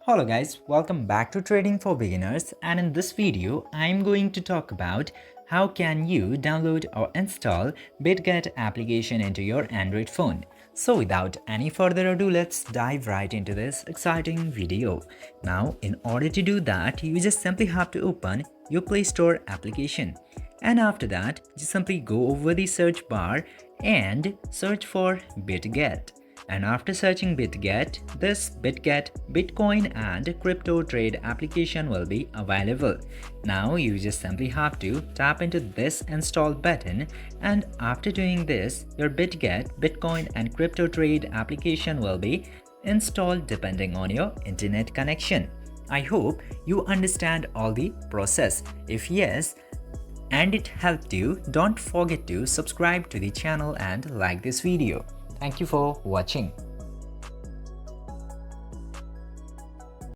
Hello guys, welcome back to Trading for Beginners, and in this video I'm going to talk about how can you download or install Bitget application into your Android phone. So without any further ado, let's dive right into this exciting video. Now in order to do that, you just simply have to open your Play Store application, and after that just simply go over the search bar and search for Bitget. And after searching Bitget, this Bitget Bitcoin and crypto trade application will be available. Now you just simply have to tap into this install button, and after doing this, your Bitget Bitcoin and crypto trade application will be installed depending on your internet connection. I hope you understand all the process. If yes, and it helped you, don't forget to subscribe to the channel and like this video. Thank you for watching.